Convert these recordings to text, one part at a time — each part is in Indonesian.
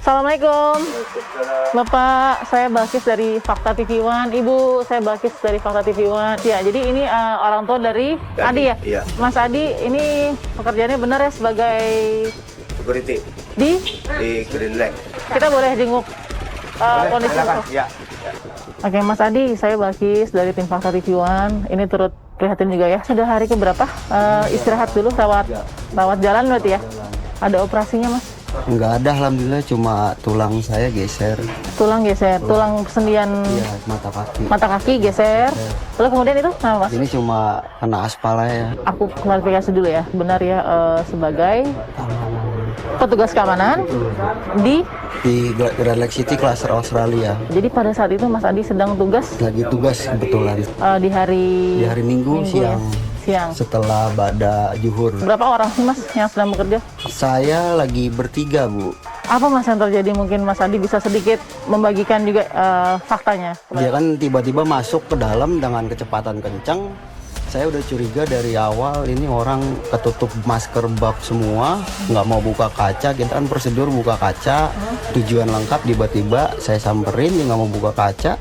Assalamualaikum. Bapak, saya Balkis dari Fakta TV One. Ibu, saya Balkis dari Fakta TV One. Ya, jadi ini orang tua dari Adi ya? Iya. Mas Adi, ini pekerjaannya benar ya sebagai Security di Green Lake. kita boleh jenguk kondisi Silakan. itu? Ya. Oke, Mas Adi, saya Balkis dari tim Fakta TV One. Ini turut prihatin juga ya. Sudah hari keberapa? Istirahat dulu, rawat jalan berarti ya? Ada operasinya, Mas? Enggak ada, alhamdulillah, cuma tulang saya geser. Tulang geser, tulang sendian Iya, mata kaki geser. Lalu kemudian itu, nah Mas? Ini cuma kena aspal ya. Aku klarifikasi dulu ya, benar ya, sebagai petugas keamanan di Grand Lake City, Cluster Australia. jadi pada saat itu Mas Adi sedang tugas Lagi tugas kebetulan di hari Minggu siang. siang. Setelah bada juhur. Berapa orang sih Mas yang sedang bekerja? Saya lagi bertiga, Bu. Apa Mas yang terjadi? Mungkin Mas Adi bisa sedikit membagikan juga faktanya. Dia kan tiba-tiba masuk ke dalam dengan kecepatan kencang. Saya udah curiga dari awal, ini orang ketutup masker bab semua, nggak mau buka kaca. Kita kan prosedur buka kaca, tujuan lengkap. Tiba-tiba saya samperin, dia nggak mau buka kaca.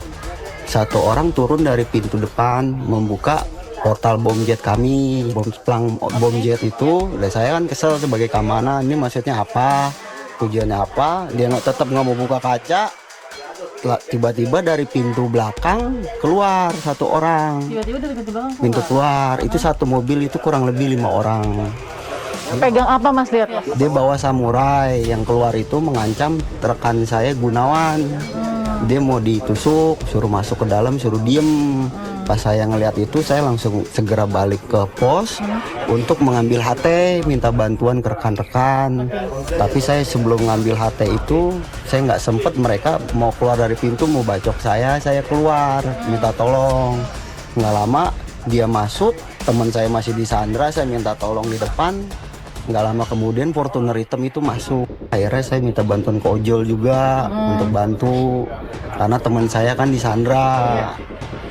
Satu orang turun dari pintu depan, membuka portal bom jet kami, bom jet itu. Dan saya kan kesel sebagai keamanan, ini maksudnya apa, tujuannya apa. Dia tetap nggak mau buka kaca. Tiba-tiba dari pintu belakang keluar satu orang. Tiba-tiba dari Pintu keluar itu satu mobil, itu kurang lebih 5 orang. Pegang apa Mas, lihat Mas? Dia bawa samurai, yang keluar itu mengancam rekan saya Gunawan. Dia mau ditusuk, suruh masuk ke dalam, suruh diem. Pas saya ngelihat itu, saya langsung segera balik ke pos untuk mengambil HT, minta bantuan ke rekan-rekan. Tapi saya sebelum ngambil HT itu, saya nggak sempet, mereka mau keluar dari pintu, mau bacok saya keluar, minta tolong. Nggak lama, dia masuk, teman saya masih disandra, saya minta tolong di depan. Nggak lama kemudian Fortuner hitam itu masuk. Akhirnya saya minta bantuan ke ojol juga untuk bantu, karena teman saya kan disandra.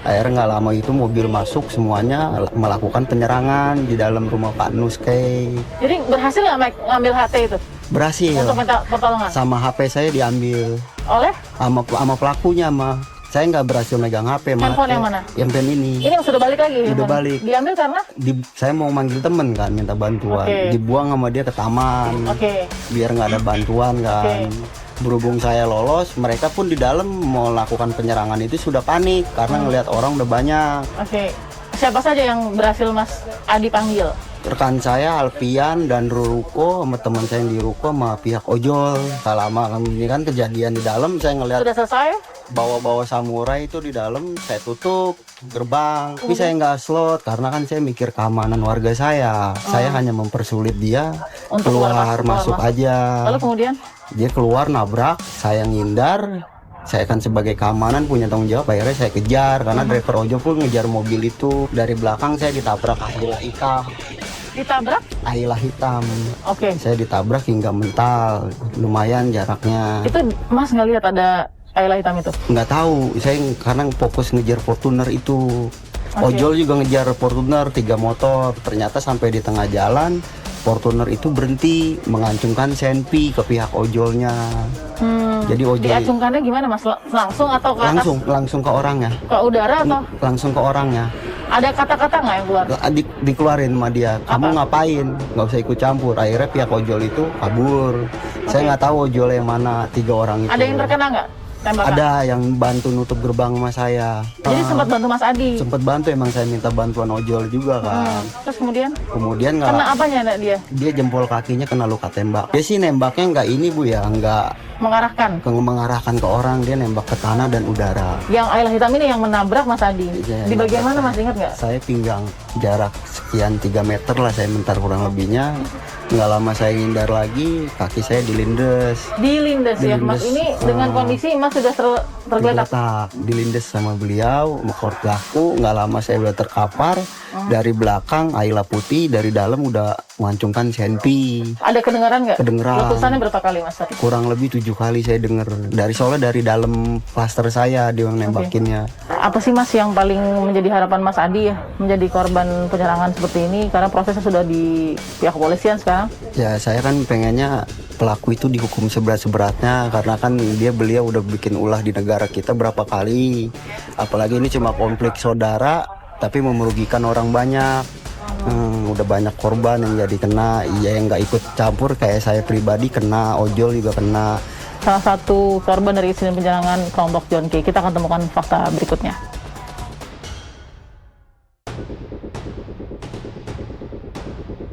Akhirnya nggak lama itu mobil masuk, semuanya melakukan penyerangan di dalam rumah Pak Nuskei. Jadi berhasil nggak ngambil HT itu? Berhasil. Untuk minta pertolongan? Sama HP saya diambil. Oleh? Sama pelakunya mah. Saya nggak berhasil megang HP. Handphone yang mana? Handphone ini. Ini yang sudah balik lagi? Udah handphone? balik. Diambil karena? Saya mau manggil temen kan, minta bantuan. Dibuang sama dia ke taman. Biar nggak ada bantuan kan. Berhubung saya lolos, mereka pun di dalam mau lakukan penyerangan itu sudah panik karena ngelihat orang udah banyak. Siapa saja yang berhasil Mas Adi panggil? Rekan saya Alpian dan Ruko sama teman saya yang di Ruko sama pihak ojol. Lama ini kan kejadian di dalam, saya ngelihat Sudah selesai? bawa samurai itu di dalam, saya tutup gerbang. Tapi saya nggak slot karena kan saya mikir keamanan warga saya. Saya hanya mempersulit dia Untuk keluar masuk aja. Lalu kemudian? Dia keluar nabrak, saya ngindar. Saya kan sebagai keamanan punya tanggung jawab, akhirnya saya kejar karena driver ojol pun ngejar mobil itu. Dari belakang saya ditabrak Ahila hitam. Ditabrak? Ahila hitam. Oke. Saya ditabrak hingga mental, lumayan jaraknya. Itu Mas nggak lihat ada Ayla hitam itu? Nggak tahu, saya karena fokus ngejar Fortuner itu. Ojol juga ngejar Fortuner 3 motor. Ternyata sampai di tengah jalan, Fortuner itu berhenti mengacungkan senpi ke pihak ojolnya. Jadi ojol diacungkannya gimana Mas? Langsung atau ke atas? Langsung ke orangnya. Ke udara atau? Langsung ke orangnya. Ada kata-kata nggak yang keluar? Dikeluarin sama dia. Kamu ngapain? Nggak usah ikut campur. Akhirnya pihak ojol itu kabur. Saya nggak tahu ojol yang mana, 3 orang itu. Ada yang terkena nggak? Tembakan? Ada yang bantu nutup gerbang sama saya. Jadi sempat bantu Mas Adi? Sempat bantu, emang saya minta bantuan ojol juga kan. Terus kemudian? Kemudian nggak. Kena apanya dia? Dia jempol kakinya kena luka tembak. Dia sih nembaknya nggak ini Bu ya, nggak mengarahkan ke orang, dia nembak ke tanah dan udara. Yang Ayla hitam ini yang menabrak Mas Adi? Di bagian mana Mas, ingat nggak? Saya pinggang, jarak sekian 3 meter lah saya mentar kurang lebihnya. Nggak lama saya ngindar lagi, kaki saya dilindes. Dilindes ya Mas, ini dengan kondisi Mas sudah tergeletak? Dilindes sama beliau, mekor pelaku. Nggak lama saya udah terkapar. Dari belakang Ayla putih, dari dalam udah mengancungkan senpi. Ada kedengaran nggak? Kedengeran. Letusannya berapa kali Mas? Kurang lebih 7 kali saya dengar soalnya dari dalam klaster saya dia yang nembakinnya. Apa sih Mas yang paling menjadi harapan Mas Adi ya menjadi korban penyerangan seperti ini karena prosesnya sudah di pihak kepolisian sekarang? Ya saya kan pengennya pelaku itu dihukum seberat-seberatnya karena kan beliau udah bikin ulah di negara kita berapa kali. Apalagi ini cuma konflik saudara tapi merugikan orang banyak. Udah banyak korban yang jadi kena, yang nggak ikut campur kayak saya pribadi kena, ojol juga kena. Salah satu korban dari insiden penyerangan kelompok John K. Kita akan temukan fakta berikutnya.